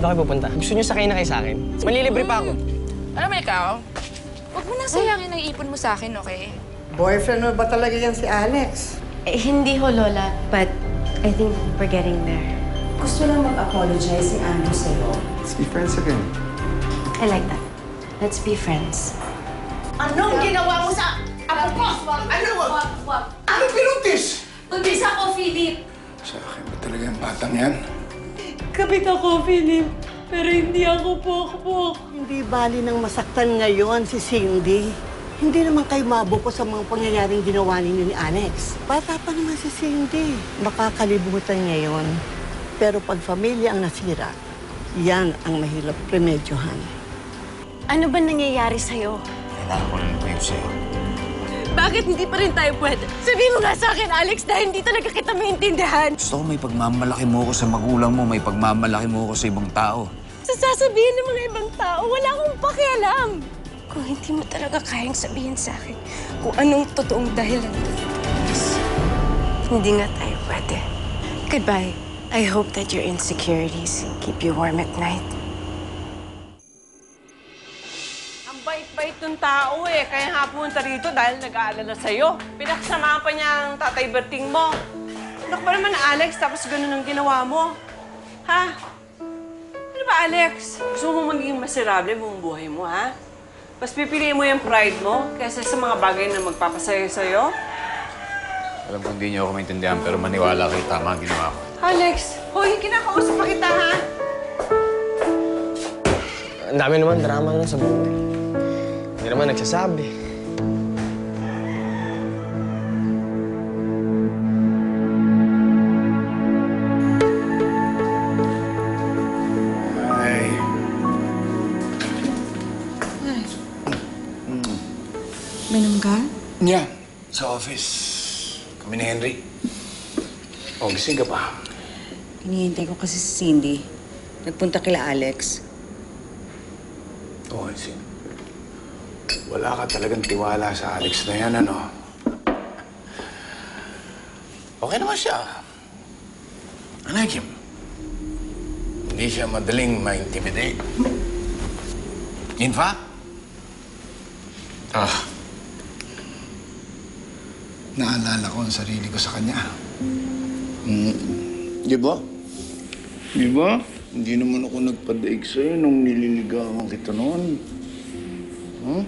Saan ba kayo pupunta? Gusto niyo sakay na kayo sa akin? Manlilibre pa ako. Alam mo ikaw, huwag mo na sayangin ang ipon mo sa akin, okay? Boyfriend mo ba talaga yan si Alex? Hindi ho, Lola. But I think we're getting there. Gusto lang mag-apologize si Andrew sa'yo. Let's be friends again. I like that. Let's be friends. Anong ginawa mo sa apo ko? Wag. Ano pinuntis? Buntis ako, Philip. Sa akin ba talaga ang batang yan? Kapit ako, Philip. Pero hindi ako pokpok. Hindi bali nang masaktan ngayon si Cindy. Hindi naman kayo mabuko sa mga pangyayaring ginawa ninyo ni Alex. Bata pa naman si Cindy. Makakalibutan niya yun. Pero pag pamilya ang nasira, yan ang mahirap premedyohan. Ano ba nangyayari sa'yo? Kailangan ko lang kayo sa'yo. Bakit hindi pa rin tayo pwede? Sabihin mo nga sa akin, Alex, dahil hindi talaga kita maintindihan. Gusto ko may pagmamalaki mo ko sa magulang mo, may pagmamalaki mo ko sa ibang tao. Sa sasabihin ng mga ibang tao, wala akong pakialam. Kung hindi mo talaga kayang sabihin sa akin kung anong totoong dahilan dito, hindi nga tayo pwede. Goodbye. I hope that your insecurities keep you warm at night. Ang bait-bait ng tao eh. Kaya nga pumunta rito dahil nag-aalala sa'yo. Pinaksamahan pa niya ang tatay Berting mo. Ano ka ba naman, Alex? Tapos ganun ang ginawa mo. Ha? Ano ba, Alex? Gusto mo maging miserable buong buhay mo, ha? Mas pipiliin mo yung pride mo kaysa sa mga bagay na magpapasaya sa'yo? Alam kong hindi niyo ako maintindihan, pero maniwala kayo, tama ang ginawa ko. Alex, hoy, kinakausap pa kita, ha? Ang dami naman drama nun sa buhay. Hindi naman nagsasabi. Ay. Minom ka? Yeah, sa office. Kami ni Henry. Oh, gising ka pa. Hinihintay ko kasi si Cindy. Nagpunta kila Alex. Oh, I see. Wala ka talagang tiwala sa Alex na yan, ano? Okay naman siya. I like him. Hindi siya madaling ma-intimidate. In fact, naalala ko ang sarili ko sa kanya. Di ba? Di ba? Hindi naman ako nagpadaig sa'yo nung nililigawan kita noon. Huh?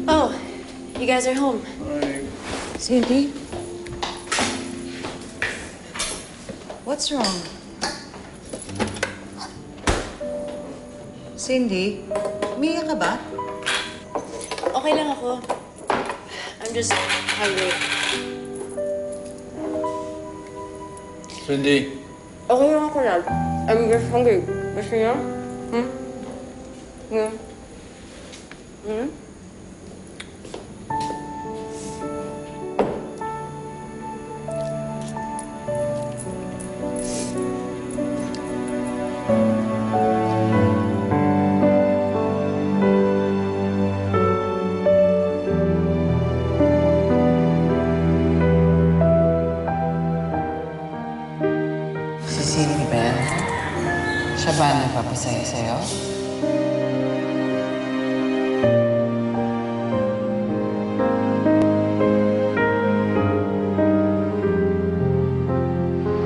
Oh, you guys are home. Cindy? What's wrong? Cindy? Umiyak ka ba? Okay lang ako. I'm just hungry. Cindy. Okay lang ako lang. I'm just hungry. Gusto niyo? Yeah. Si Cindy ba? Siya ba ang nagpapasaya sa'yo?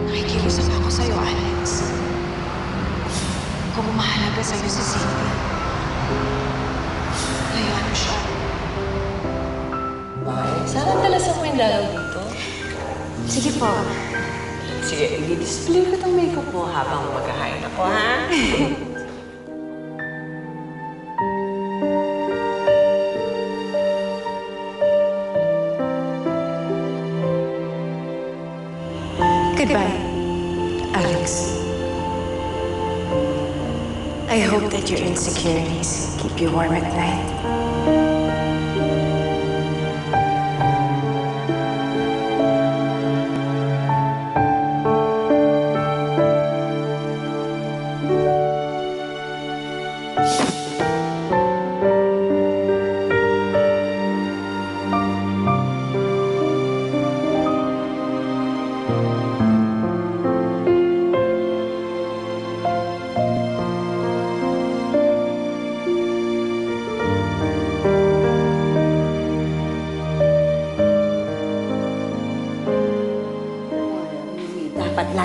Nakikiusap ako sa'yo, Alex. Kung mahalaga sa'yo si Cindy, hayaan mo siya. Sana talasan mo yung dalaw dito. Sige po. Sige, i-display ko itong makeup mo habang maghahain ako, ha? Goodbye, Alex. I hope that your insecurities keep you warm at night.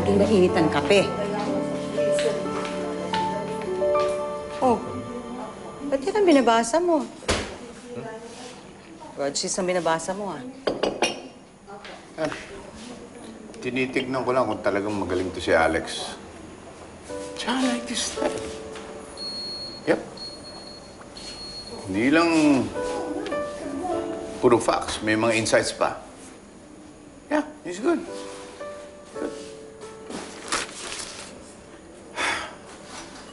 laging mainit ang kape. Oh, ba't yan ang binabasa mo? Broadsheets ang binabasa mo, ah. Tinitignan ko lang kung talagang magaling to si Alex. Tsaka I like this style. Yep. Hindi lang puro facts. May mga insights pa. Yeah, he's good. Good.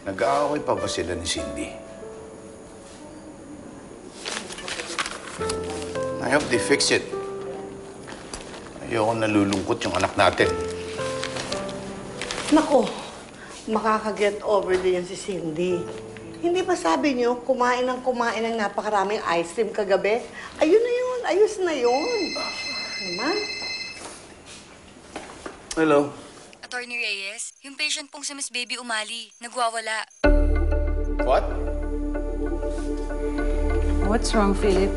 Nag-aaway pa ba sila ni Cindy? I hope they fix it. Ayoko nalulungkot yung anak natin. Nako, makaka-get over din yan si Cindy. Hindi ba sabi niyo, kumain ng napakaraming ice cream kagabi? Ayun na yun, ayos na yun. Naman? Hello. Attorney Reyes, yung patient pong si Miss Baby Umali, nagwawala. What? What's wrong, Philip?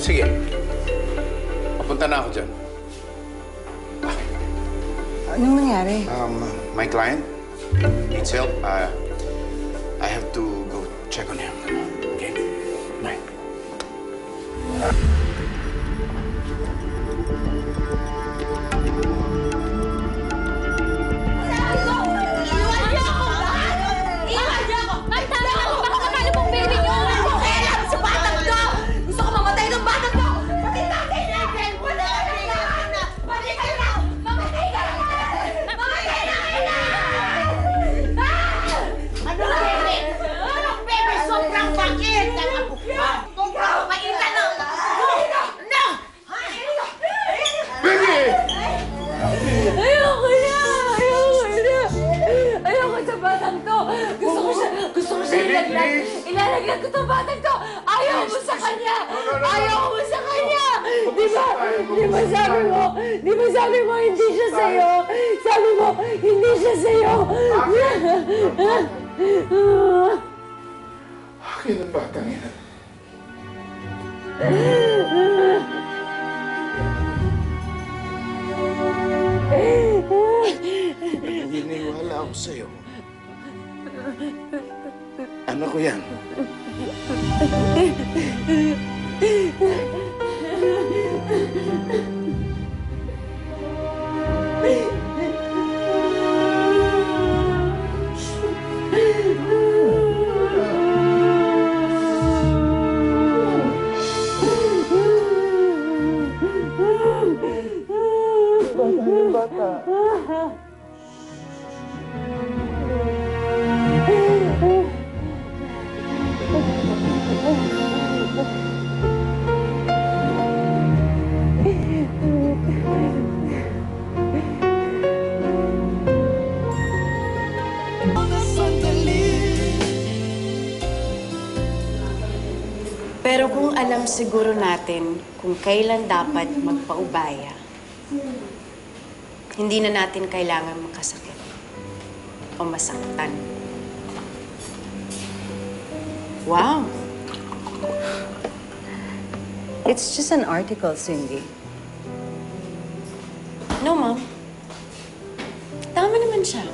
Sige. Papunta na ako dyan. Anong nangyari? My client needs help. I have to go check on him. Okay? Bye. Ilalagyan ko itong batang to! Ayaw mo sa kanya! Ayaw mo sa kanya! Di ba sabi mo hindi siya sa'yo? Sabi mo, hindi siya sa'yo! Akin ang batang yan. Naniniwala ako sa'yo. Ano ko yan? Bata. Pero kung alam siguro natin kung kailan dapat magpaubaya, hindi na natin kailangan makasakit o masaktan. Wow! It's just an article, Cindy. No, Mom. Tama naman siya.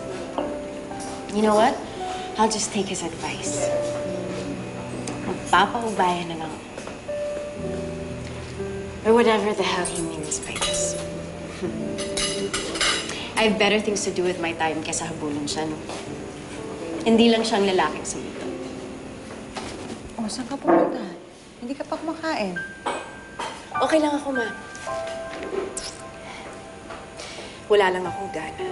You know what? I'll just take his advice. Magpapaubaya na lang. Or whatever the hell he means by this. I have better things to do with my time kesa habulin siya, no? Hindi lang siyang lalaking sumito. Oh, saan ka pumunta? Hindi ka pa kumakain. Okay lang ako, Ma. Wala lang akong gana.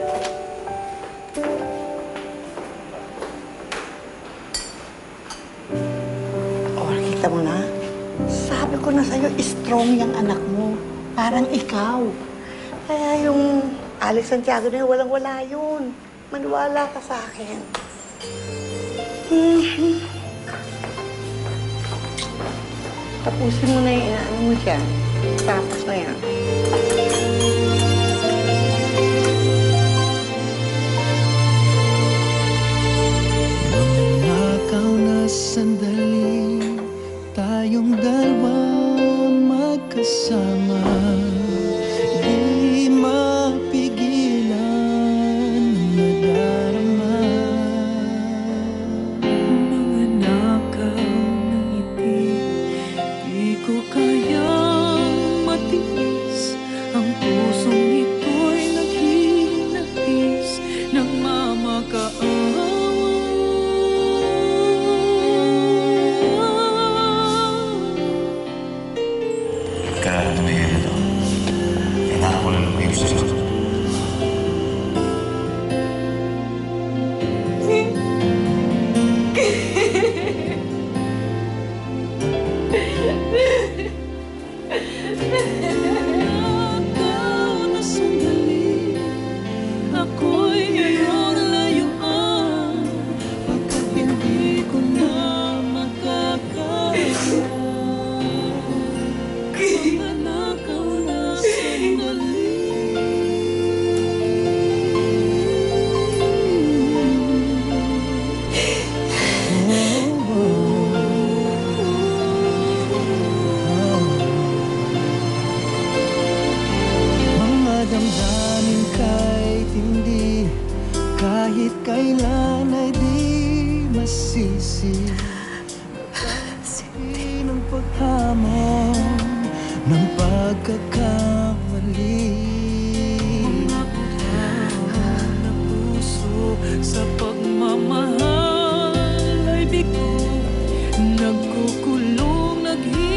Oh, nakita mo na? Sabi ko na sa'yo, strong yung anak mo. Parang ikaw. Kaya yung Alex Santiago na yun, walang-wala yun. Maniwala ka sa akin. Tapusin mo na yung inaano mo dyan. Tapos na yan. Nakaw na sandali, tayong dalawa magkasama. Di mapigil nagkukulong, naghihintay